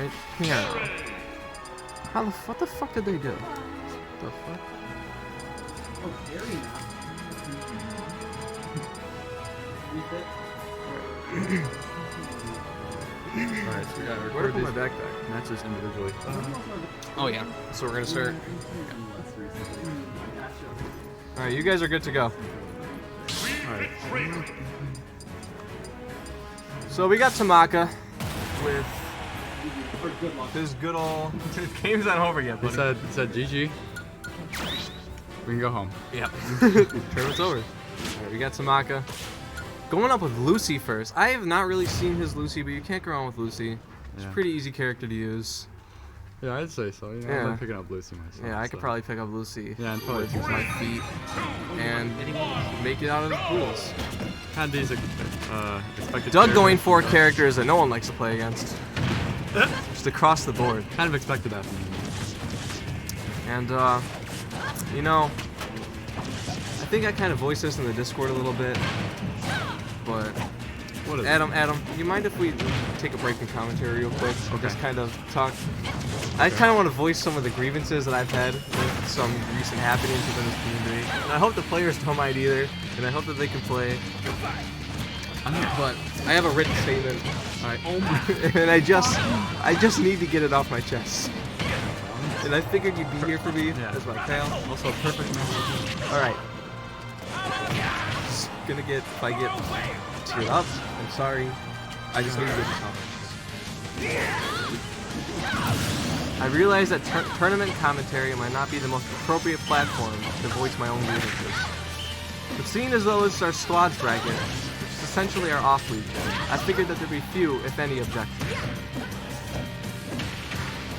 Right here. What the fuck did they do? What the fuck? Oh, Harry now. Alright, so we gotta Where record did I these put my backpack? matches individually. Oh yeah. So we're gonna start. Alright, you guys are good to go. Alright. So we got Tomahawk with his good old. His game's not over yet, He buddy. said GG. We can go home. Yep. Tournament's over. Alright, we got Tomahawk. Going up with Lucy first. I have not really seen his Lucy, but you can't go wrong with Lucy. It's a pretty easy character to use. Yeah, I'd say so. You know, Yeah. I'm picking up Lucy myself. Yeah, I could probably pick up Lucy and probably with my feet and make it out of the pools. had these expected. Doug going for characters that no one likes to play against. Just across the board. Kind of expected that from him. And, you know, I think I kind of voiced this in the Discord a little bit, but What is Adam, you mind if we take a break in commentary real quick? Or just kind of talk? I kind of want to voice some of the grievances that I've had with some recent happenings within this community. And I hope the players don't mind either, and I hope that they can play. But I have a written statement. Alright. And I just need to get it off my chest. And I figured you'd be here for me as my pal. Also a perfect message. Alright. Just gonna get, if I get teared up, I'm sorry. I just need to get this off. I realize that tournament commentary might not be the most appropriate platform to voice my own grievances. But seeing as though it's our squad's bracket, which is essentially our off-week, I figured that there'd be few, if any, objections.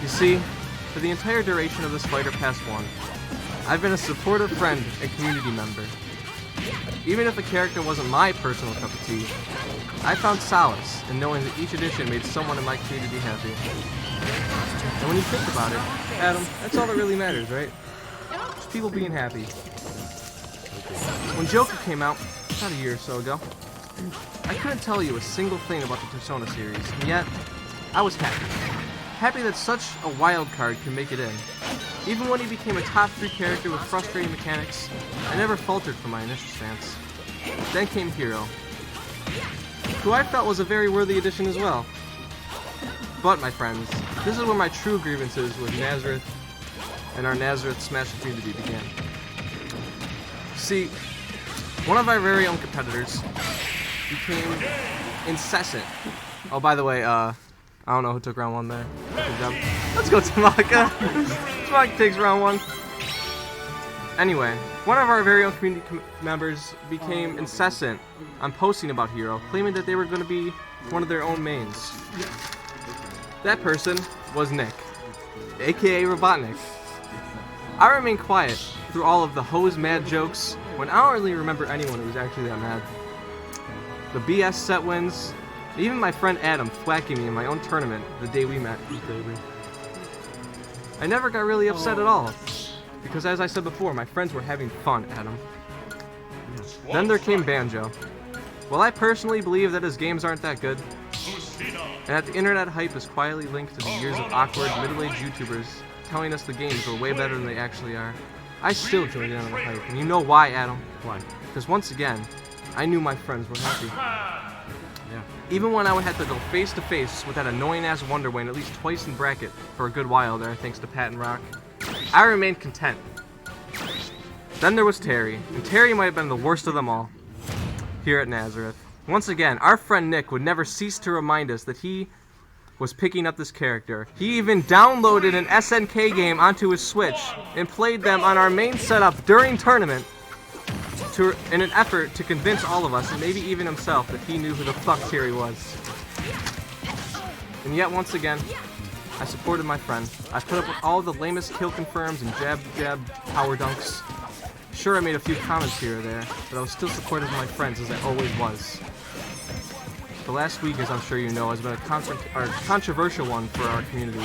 You see, for the entire duration of this Fighter Pass 1, I've been a supportive friend and community member. Even if the character wasn't my personal cup of tea, I found solace in knowing that each edition made someone in my community happy. And when you think about it, Adam, that's all that really matters, right? Just people being happy. When Joker came out, about a year or so ago, I couldn't tell you a single thing about the Persona series, and yet, I was happy. Happy that such a wild card could make it in. Even when he became a top 3 character with frustrating mechanics, I never faltered from my initial stance. Then came Hero, who I felt was a very worthy addition as well. But, my friends, this is where my true grievances with Nazareth and our Nazareth Smash community began. See, one of our very own competitors became incessant. Oh, by the way, I don't know who took round 1 there. Good job. Let's go, Tomahawk. Tomahawk takes round 1. Anyway, one of our very own community members became incessant on posting about Hero, claiming that they were going to be one of their own mains. That person was Nick, aka Robotnik. I remained quiet through all of the hose mad jokes when I don't really remember anyone who was actually that mad. The BS set wins, even my friend Adam thwacking me in my own tournament the day we met. I never got really upset at all, because as I said before, my friends were having fun, Adam. Then there came Banjo. Well, I personally believe that his games aren't that good, and that the internet hype is quietly linked to the years of awkward middle-aged YouTubers telling us the games were way better than they actually are, I still joined in on the hype, and you know why, Adam? Why? Because once again, I knew my friends were happy. Yeah. Even when I would have to go face to face with that annoying ass Wonder Wayne at least twice in bracket for a good while there, thanks to Pat and Rock, I remained content. Then there was Terry, and Terry might have been the worst of them all here at Nazareth. Once again, our friend Nick would never cease to remind us that he was picking up this character. He even downloaded an SNK game onto his Switch and played them on our main setup during tournament in an effort to convince all of us, and maybe even himself, that he knew who the fuck Terry was. And yet, once again, I supported my friend. I put up with all the lamest kill confirms and jab power dunks. Sure, I made a few comments here or there, but I was still supportive of my friends, as I always was. The last week, as I'm sure you know, has been a controversial one for our community.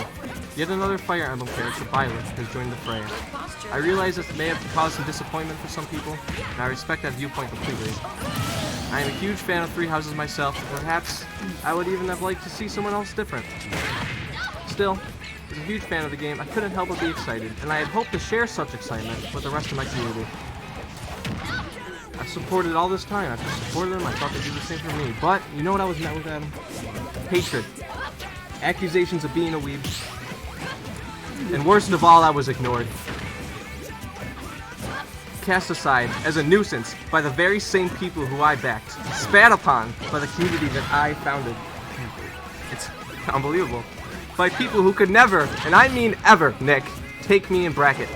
Yet another Fire Emblem character, Violet, has joined the fray. I realize this may have caused some disappointment for some people, and I respect that viewpoint completely. I am a huge fan of Three Houses myself, and perhaps I would even have liked to see someone else different. Still, as a huge fan of the game, I couldn't help but be excited, and I had hoped to share such excitement with the rest of my community. I've supported all this time. I've just supported them. I thought they'd do the same for me. But, you know what I was met with, Adam? Hatred. Accusations of being a weeb. And worst of all, I was ignored. Cast aside as a nuisance by the very same people who I backed. Spat upon by the community that I founded. It's unbelievable. By people who could never, and I mean ever, Nick, take me in bracket.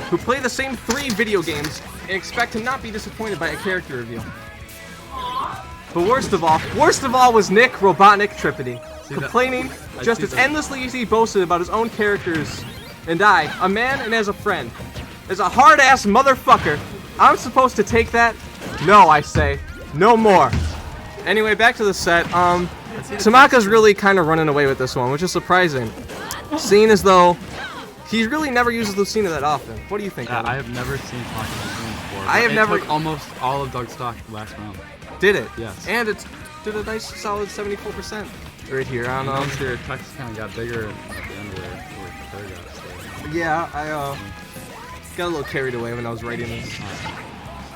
Who play the same 3 video games and expect to not be disappointed by a character reveal. But worst of all was Nick Robotnik Tripody, complaining just as endlessly as he boasted about his own characters. And I, a man and as a friend, as a hard-ass motherfucker, I'm supposed to take that? No, I say, no more. Anyway, back to the set. Tamaka's really kind of running away with this one, which is surprising, seeing as though he really never uses Lucina that often. What do you think? I have never seen Tamaka before. I have never. Took almost all of Doug's stock last round. Did it? Yes. And it did a nice, solid 74% right here. I don't know. Once your text kind of got bigger at the end of where the paragraph. So. Yeah, I got a little carried away when I was writing this.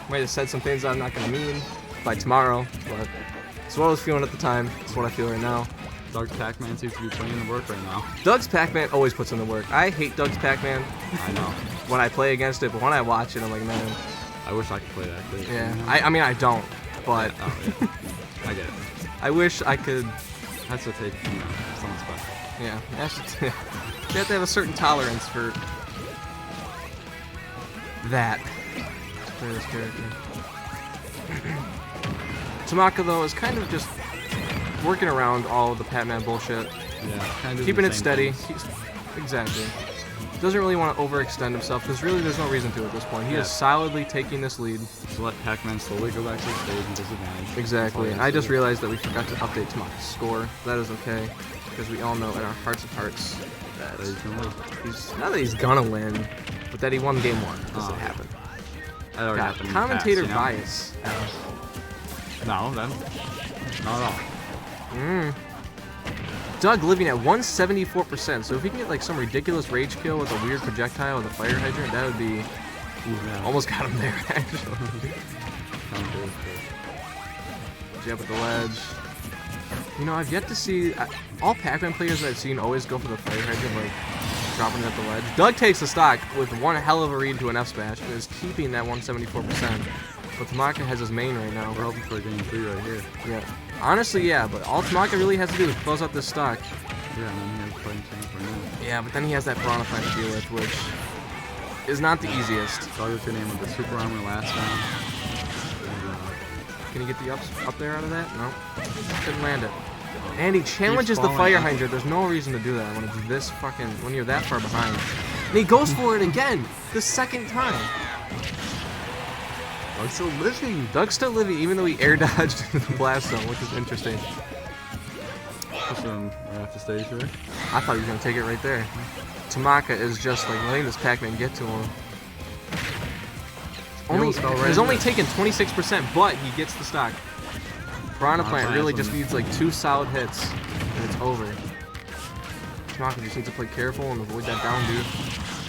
Might have said some things I'm not gonna mean by tomorrow, but it's what I was feeling at the time. It's what I feel right now. Doug's Pac-Man seems to be putting in the work right now. Doug's Pac-Man always puts in the work. I hate Doug's Pac-Man. I know. When I play against it, but when I watch it, I'm like, man. I wish I could play that. Clearly. Yeah. I mean, I don't, but. Oh, yeah. I get it. I wish I could. Has to take, someone special. Yeah. You have to have a certain tolerance for that. To play this character. Tamaka, though, is kind of just working around all of the Pac-Man bullshit. Yeah, kind of keeping it steady. Exactly. Doesn't really want to overextend himself because really there's no reason to at this point. He is solidly taking this lead. So let Pac-Man slowly go back to the stage and disadvantage. Exactly. And I just realized that we forgot to update Tamaka's score. That is okay because we all know in our hearts of hearts that he's not that he's gonna win, but that he won game 1 because it happened. That already happened in the commentator past, you know? bias. No, then not at all. Doug living at 174%, so if he can get like some ridiculous rage kill with a weird projectile with a fire hydrant, that would be almost got him there actually. Jab at the ledge. You know, I've yet to see all Pac-Man players that I've seen always go for the fire hydrant, like dropping it at the ledge. Doug takes the stock with one hell of a read to an F smash and is keeping that 174%. But Tamaka has his main right now. We're hoping for a game 3 right here. Yeah. Honestly, yeah, but all Tamaka really has to do is close out this stock. Yeah, and then he has playing change for now. Yeah, but then he has that Piranha Plant to deal with, which is not the easiest. Doug was getting in with the super armor last round. Can he get the ups up there out of that? No. Couldn't land it. And he challenges the fire hydrant. There's no reason to do that when it's this fucking, when you're that far behind. And he goes for it again, the second time. Doug's still living. Doug's still living, even though he air dodged into the blast zone, which is interesting. Push him right off the stage here. I thought he was gonna take it right there. Tamaka is just like letting this Pac-Man get to him. He's only taken 26%, but he gets the stock. Piranha Plant really just needs like 2 solid hits, and it's over. Tamaka just needs to play careful and avoid that down dude.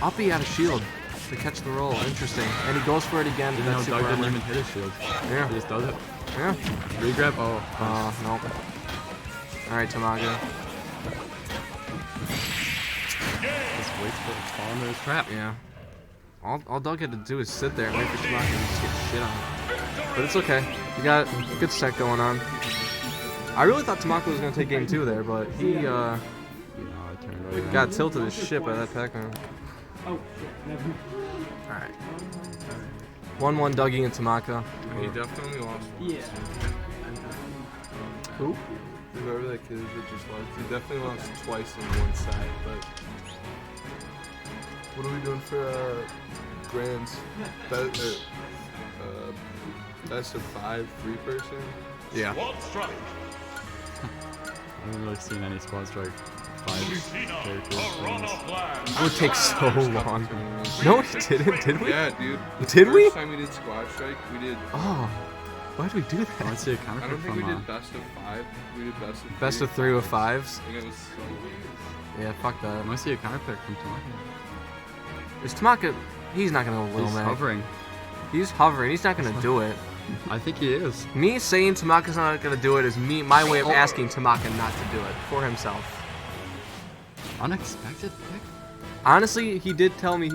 Uppy out of shield to catch the roll. Interesting. And he goes for it again. You know, Doug didn't even hit his shield. Yeah. He just does it. Yeah. Regrab? Oh. Nope. Alright, Tamaka. Just waits for it to fall into his trap. Yeah. All Doug had to do is sit there and wait for Tamaka and just get shit on. But it's okay. You got a good set going on. I really thought Tamaka was going to take game 2 there, but he got tilted as shit by that Pac-Man. Oh, never. Alright. 1-1 Dougie and Tamaka. He definitely lost. Yeah. Who? Whoever that kid is that just lost. He definitely lost twice on one side, but... What are we doing for, Grand's best of 5 3-person? Yeah. I haven't really seen any squad strike 5 characters. That would take so long. No, we didn't, did we? Yeah, dude. Did we? First time we did squad strike, we did... Oh. Why did we do I that? want to see a counter I pick don't think we from did best of 5. We did best of 3. Best of 3 with 5s? And it was so weird. Yeah, fuck I that. want to see a counter pick from Tomahawk. Is Tamaka... He's not gonna go Lil He's Mac. hovering. He's hovering. He's not gonna do it. I think he is. Me saying Tamaka's not gonna do it is my way of asking Tamaka not to do it for himself. Unexpected pick? Honestly, he did tell me,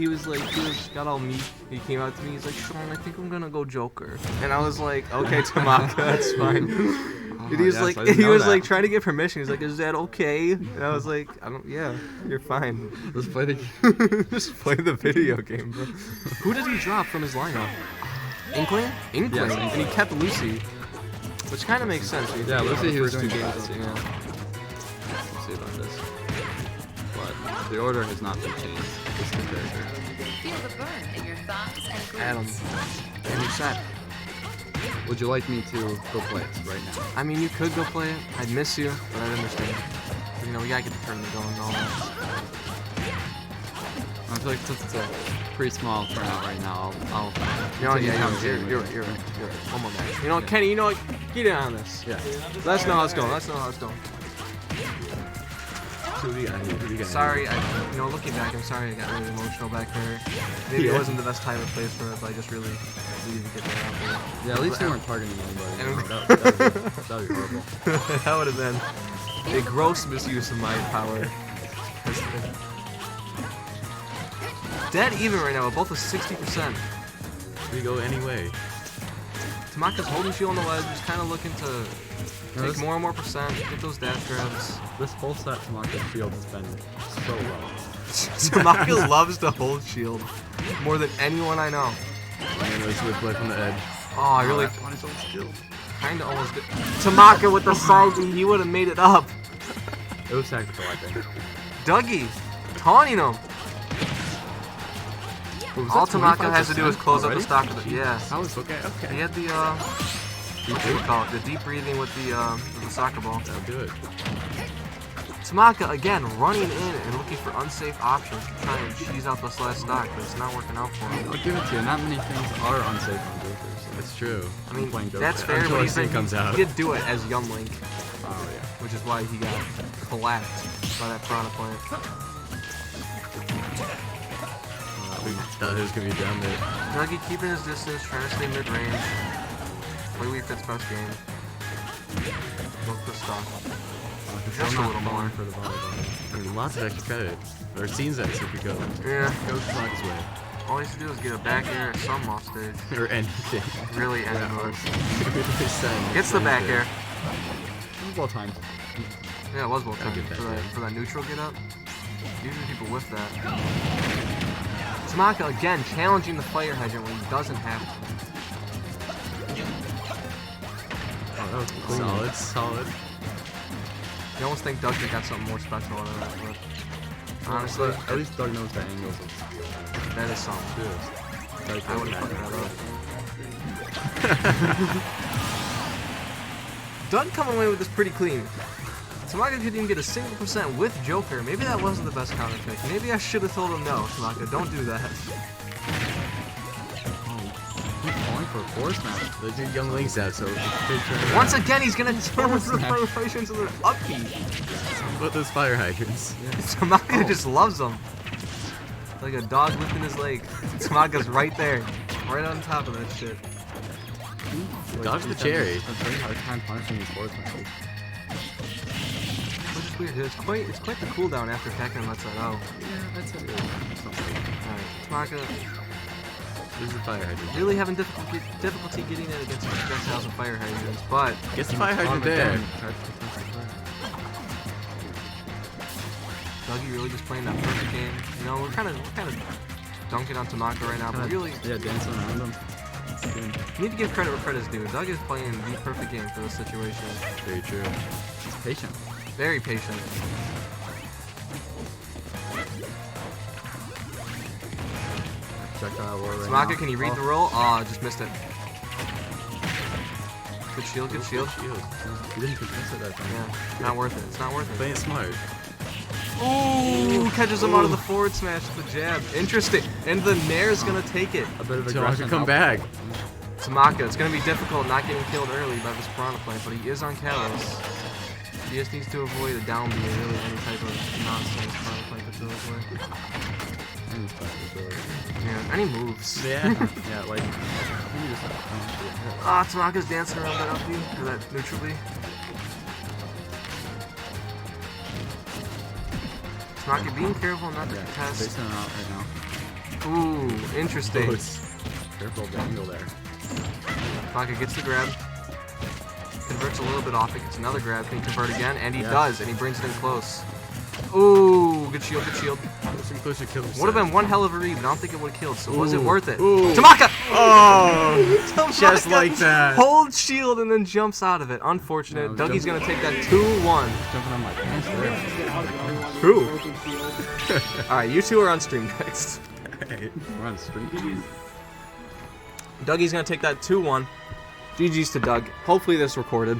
got all meek. He came out to me, he's like, Sean, I think I'm gonna go Joker. And I was like, okay, Tamaka, that's fine. And he was yes, I like, didn't know that. trying to get permission. He's like, is that okay? And I was like, yeah, you're fine. Let's play the game. Just play the video game, bro. Who did he drop from his lineup? Inkling? Inkling. Yes, And he kept Lucy. Which kind of makes sense. when you Yeah, think about Lucy, the he was first doing two best, games. yeah. Yeah. Let's see about this. But the order has not been changed. This is the character. Feel the burn in your thighs and glutes. Adam. And you said, Would you like me to go play it right now? I mean, you could go play it. I'd miss you, but I'd understand. But, you know, we gotta get the tournament going and all that. I feel like since it's a pretty small turnout right now, I'll You know, continue yeah, conversating you're with right. you. One more match. You know what, Kenny, you know what? Get in on this. Yeah. Let us know how it's going. Let us know how it's going. So what do you got here? What do you got Sorry, looking back, I'm sorry I got really emotional back there. Maybe it wasn't the best time and place for it, but I just really needed to get that out there. here? Yeah, at least you weren't targeting anybody. And- That'd be horrible. That would have been a gross misuse of my power. Dead even right now, both a 60%. We go anyway. Tamaka's holding shield on the ledge, just kind of looking to take this- more and more percent, get those dash grabs. This whole set Tamaka's field has been so low. Tamaka loves to hold shield more than anyone I know. And it was with play from the edge. Oh, I really On his own skill. kind of almost did. Tamaka with the side B, he would have made it up. It was tactical, I think. Dougie, taunting him. Was All that Tamaka has to do is 25% close already? up the stock with it. Yeah. That was okay. He Okay. had the, what do you call it? The deep breathing with the soccer ball. That'll do it. Tamaka, again, running in and looking for unsafe options to try and cheese out this last stock, but it's not working out for him. I'll give it to you. Not many things are unsafe on Jokers. That's true. I mean, playing Joker. that's fair, Until but Arsene comes out. he did do it as Young Link, Oh, yeah. which is why he got collapsed by that Piranha Plant. We thought it was going to be down there. Dougie keeping his distance, trying to stay mid-range. Play Wii Fit's best game. Look the stock. Just a little more. For the volleyball. I mean, lots of extra credit. Or scenes that if we go. Yeah. Go Tamaka's way. All he has to do is get a back air at some off stage. Or anything. Really end Yeah, moves. or Gets the back air. Well timed. Yeah, it was well timed get that, for that neutral get up. Usually people whiff that. Tamaka again challenging the fire hydrant when he doesn't have to. Oh, that was clean. Solid, solid. You almost think Doug got something more special out of that, but honestly, But at least Doug knows the angles of skill. that is something. Like, I would have fucked that up. Doug coming away with this pretty clean. Tamaka couldn't even get a single percent with Joker. Maybe that wasn't the best counter pick. Maybe I should have told him no, Tamaka, don't do that. He's calling for a force match. They do Young Links out, so Once again, he's gonna turn the fire into the upbeat. What those fire hydrants? Tamaka just loves them. Like a dog lifting his leg. Tamaka's right there. Right on top of that shit. Dodge the cherry. A very hard time punishing these force matches. Which is weird. It's quite the cooldown after Tekken lets that out. Yeah, that's it. Alright, Tamaka This is a fire hydrant. really having difficulty getting it against projectiles and fire hydrants, but Gets the fire hydrant there. Dougie really just playing that perfect game. You know, we're kind of dunking on Tamaka right now, but really Yeah, dancing around him. you need to give credit where credit's due. Doug is playing the perfect game for this situation. Very true. Patient. Very patient. Projectile war right Tamaka, now. can you read the roll? Oh, just missed it. Good shield, good shield. Shield. You didn't convince it that time. Yeah, not worth it. It's not worth it. Playing it smart. Ooh, catches him out of the forward smash with the jab. Interesting. And the Nair's gonna take it. A bit of Until I aggression. can come back. Tamaka, it's going to be difficult not getting killed early by this Piranha Plant, but he is on Kalos. He just needs to avoid a down B or really any type of nonsense Piranha Plant could throw his way. Yeah, any moves. Yeah. Yeah, like. Ah, Tamaka's dancing around that up B, or that neutral B. Tamaka being careful not to contest. Facing him out right now. Ooh, interesting. Careful of the angle there. Tamaka gets the grab. Converts a little bit off it, gets another grab, can he convert again? And he does, and he brings it in close. Ooh, good shield, good shield. Would have been one hell of a read, but I don't think it would have killed, so was it worth it? Ooh. Tamaka! Oh! Tamaka Just like that. holds shield and then jumps out of it. Unfortunate. No, Dougie's jumping- going to take that 2-1. Jumping on my pants there. Who? Alright, you two are on stream next. Hey, we're on stream. Dougie's going to take that 2-1. GG's to Doug. Hopefully this recorded.